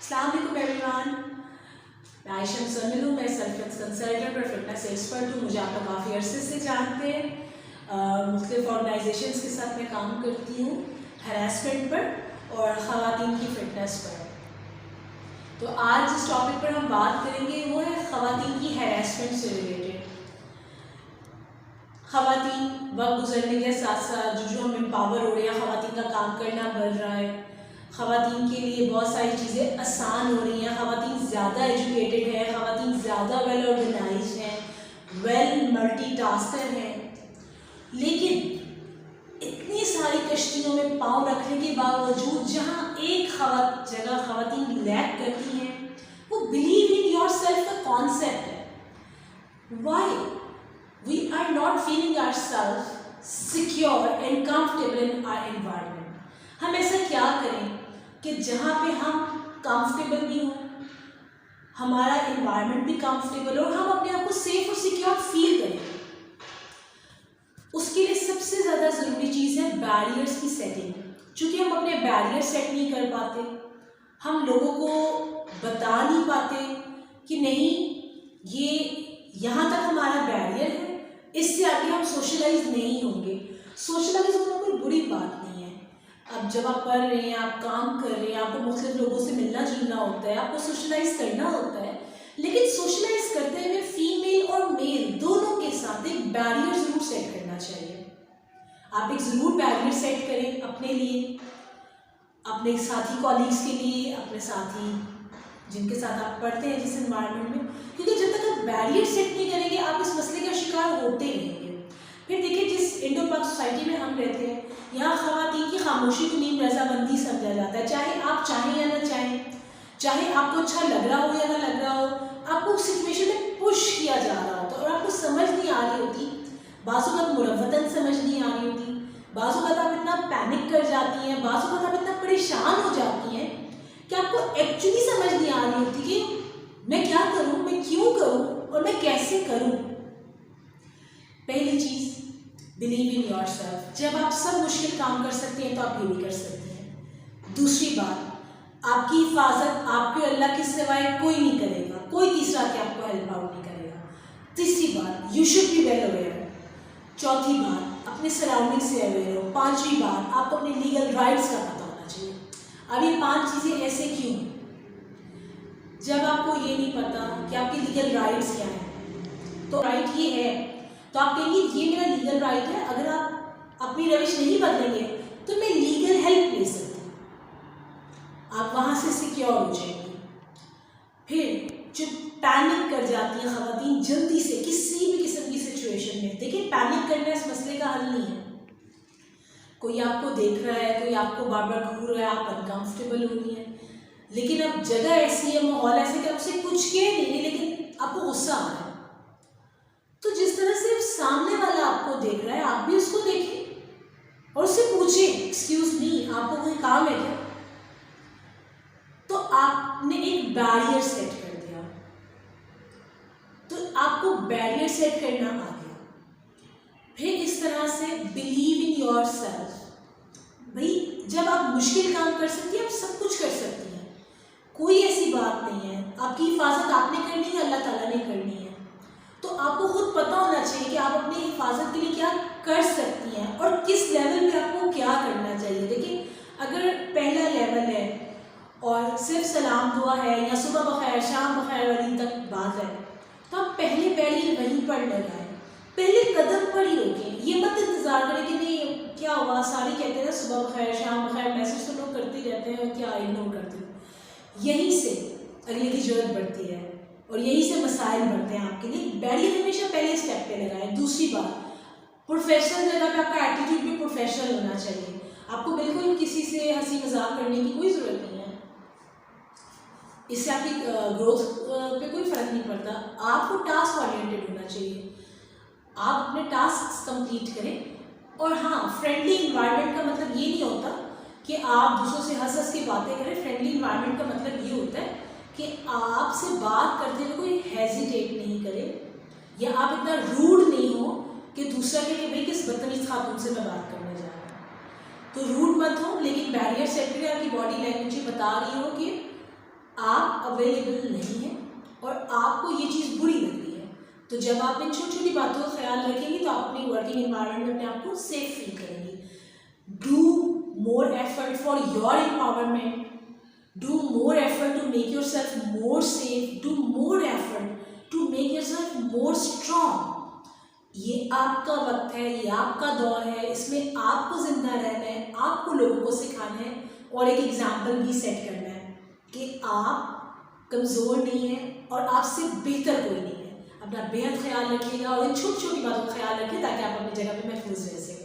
अस्सलाम वालेकुम एवरीवन। मैं आयशा मुसम्मिल हूँ। मैं सेल्फ कंसल्टेंट और फिटनेस एक्सपर्ट हूँ। मुझे आप लोग काफ़ी अरसे से जानते हैं। मुख्तलिफ ऑर्गेनाइजेशंस के साथ मैं काम करती हूँ हरासमेंट पर और ख़वातीन की फ़िटनेस पर। तो आज जिस टॉपिक पर हम बात करेंगे वो है ख़वातीन की हरासमेंट से रिलेटेड। ख़वातीन वक्त गुजरने के साथ साथ जो हम एम्पावर हो रहे हैं, ख़वातीन का काम करना बढ़ रहा है, ख़वातीन के लिए बहुत सारी चीज़ें आसान हो रही हैं, ख़वातीन ज़्यादा एजुकेटेड है, ख़वातीन ज़्यादा वेल ऑर्गेनाइज हैं, वेल मल्टीटास्कर हैं। लेकिन इतनी सारी कश्तियों में पाँव रखने के बावजूद जहाँ एक जगह ख़वातीन लैक करती हैं वो बिलीव इन योर सेल्फ का कॉन्सेप्ट है। Why we are not feeling ourselves secure and comfortable in our environment. हम ऐसा क्या करें कि जहाँ पे हम कंफर्टेबल भी हों, हमारा एनवायरनमेंट भी कंफर्टेबल हो और हम अपने आप को सेफ और सिक्योर फील करें। उसके लिए सबसे ज़्यादा ज़रूरी चीज़ है बैरियर्स की सेटिंग। चूँकि हम अपने बैरियर सेट नहीं कर पाते, हम लोगों को बता नहीं पाते कि नहीं ये यहाँ तक हमारा बैरियर है, इससे आगे हम सोशलाइज नहीं होंगे। सोशलाइज होना कोई बुरी बात नहीं है। अब जब आप पढ़ रहे हैं, आप काम कर रहे हैं, आपको मुख्तलिफ लोगों से मिलना जुलना होता है, आपको सोशलाइज करना होता है, लेकिन सोशलाइज करते हुए फीमेल और मेल दोनों के साथ एक बैरियर ज़रूर सेट करना चाहिए। आप एक ज़रूर बैरियर सेट करें अपने लिए, अपने साथी कॉलीग्स के लिए, अपने साथी जिनके साथ आप पढ़ते हैं जिस एनवायरनमेंट में, क्योंकि जब तक आप बैरियर सेट नहीं करेंगे आप इस मसले का शिकार होते रहेंगे। फिर देखिए, जिस इंडो पाक सोसाइटी में हम रहते हैं, यहाँ ख़वातीन की खामोशी को नीम रजामंदी समझा जाता है। चाहे आप चाहें या ना चाहें, चाहे आपको अच्छा लग रहा हो या ना लग रहा हो, आपको उस सिचुएशन में पुश किया जा रहा होता है और आपको समझ नहीं आ रही होती। बाज़ वक़्त मुरव्वतन समझ नहीं आ रही होती, बाज़ वक़्त आप इतना पैनिक कर जाती हैं, बाज़ वक़्त आप इतना परेशान हो जाती हैं कि आपको एक्चुअली समझ नहीं आ रही होती कि मैं क्या करूं, मैं क्यों करूं और मैं कैसे करूं। पहली चीज़, बिलीव इन योरसेल्फ। जब आप सब मुश्किल काम कर सकते हैं तो आप ये भी कर सकते हैं। दूसरी बात, आपकी हिफाजत आपके अल्लाह के सिवाय कोई नहीं करेगा, कोई तीसरा के आपको हेल्प आउट नहीं करेगा। तीसरी बात, you should be well aware. चौथी बात, अपने सराउंडिंग से अवेयर हो। पांचवी बात, आपको अपने लीगल राइट्स का पता होना चाहिए। अब ये 5 चीज़ें ऐसे क्यों? जब आपको ये नहीं पता कि आपके लीगल राइट्स क्या हैं, तो राइट ये है तो आप कहेंगे ये मेरा लीगल राइट है, अगर आप अपनी रविश नहीं बदलेंगे तो मैं लीगल हेल्प ले सकती हूँ। आप वहाँ से सिक्योर हो जाएंगे। फिर जो पैनिक कर जाती है ख़वातीन जल्दी से किसी भी किस्म की सिचुएशन में, देखिए पैनिक करना इस मसले का हल नहीं है। कोई आपको देख रहा है, कोई आपको बार बार घूर रहा है, आप अनकंफर्टेबल हो रही हैं, लेकिन अब जगह ऐसी है, माहौल ऐसे कि आपसे कुछ कह नहीं रही लेकिन आपको गुस्सा आ रहा है। तो जिस तरह से सामने वाला आपको देख रहा है आप भी उसको देखें और उससे पूछें, एक्सक्यूज मी, आपको कोई काम है क्या? तो आपने एक बैरियर सेट कर दिया। तो आपको बैरियर सेट करना आ गया। फिर इस तरह से बिलीव इन योर सेल्फ। भाई, जब आप मुश्किल काम कर सकती हैं आप सब कुछ कर सकती हैं, कोई ऐसी बात नहीं है। आपकी हिफाजत आपने करनी है, अल्लाह ताला ने करनी है। तो आपको खुद पता होना चाहिए कि आप अपनी हिफाजत के लिए क्या कर सकती हैं और किस लेवल पे आपको क्या करना चाहिए। देखिए, अगर पहला लेवल है और सिर्फ सलाम दुआ है या सुबह बखैर शाम बखैर वाली तक बात है, तो आप पहले बैरियर वहीं पर लगाएं, पहले कदम पर ही रोकें। ये मत इंतज़ार करें कि नहीं क्या हुआ, सारे कहते हैं ना सुबह बखैर शाम बखैर, मैसेज तो लोग करते रहते हैं, क्या इग्नोर करते हैं। यहीं से अगले की जरूरत बढ़ती है और यहीं से मसाइल बढ़ते हैं आपके लिए। बैरियर हमेशा पहले स्टेप पे लगाएं। दूसरी बात, प्रोफेशनल जगह पे आपका एटीट्यूड भी प्रोफेशनल होना चाहिए। आपको बिल्कुल किसी से हंसी मजाक करने की कोई ज़रूरत नहीं है, इससे आपकी ग्रोथ पे कोई फ़र्क नहीं पड़ता। आपको टास्क ओरिएंटेड होना चाहिए, आप अपने टास्क कंप्लीट करें। और हाँ, फ्रेंडली इन्वायरमेंट का मतलब ये नहीं होता कि आप दूसरों से हंस हंस के बातें करें। फ्रेंडली इन्वायरमेंट का मतलब ये होता है कि आपसे बात करते हुए कोई हेजिटेट नहीं करे या आप इतना रूड नहीं हो कि दूसरा कहे कि भाई किस बदतमीज खातून से मैं बात करने जा रहा हूँ। तो रूड मत हो, लेकिन बैरियर सेट करें। आपकी बॉडी लैंग्वेज बता रही हो कि आप अवेलेबल नहीं हैं और आपको ये चीज़ बुरी लग रही है, तो जब आप इन छोटी छोटी बातों का ख्याल रखेंगे तो आप अपनी वर्किंग एनवायरनमेंट में अपने आप को सेफ फील करेंगे। Do more effort for your empowerment, do more effort to make yourself more safe, do more effort to make yourself more strong। ये आपका वक्त है, ये आपका दौर है, इसमें आपको जिंदा रहना है, आपको लोगों को सिखाना है और एक एग्जाम्पल भी सेट करना है कि आप कमज़ोर नहीं हैं और आपसे बेहतर कोई नहीं है। अपना बेहद ख्याल रखिएगा और इन छोटी छोटी बातों का ख्याल रखिए ताकि आप अपनी जगह पे महफूज रह सकें।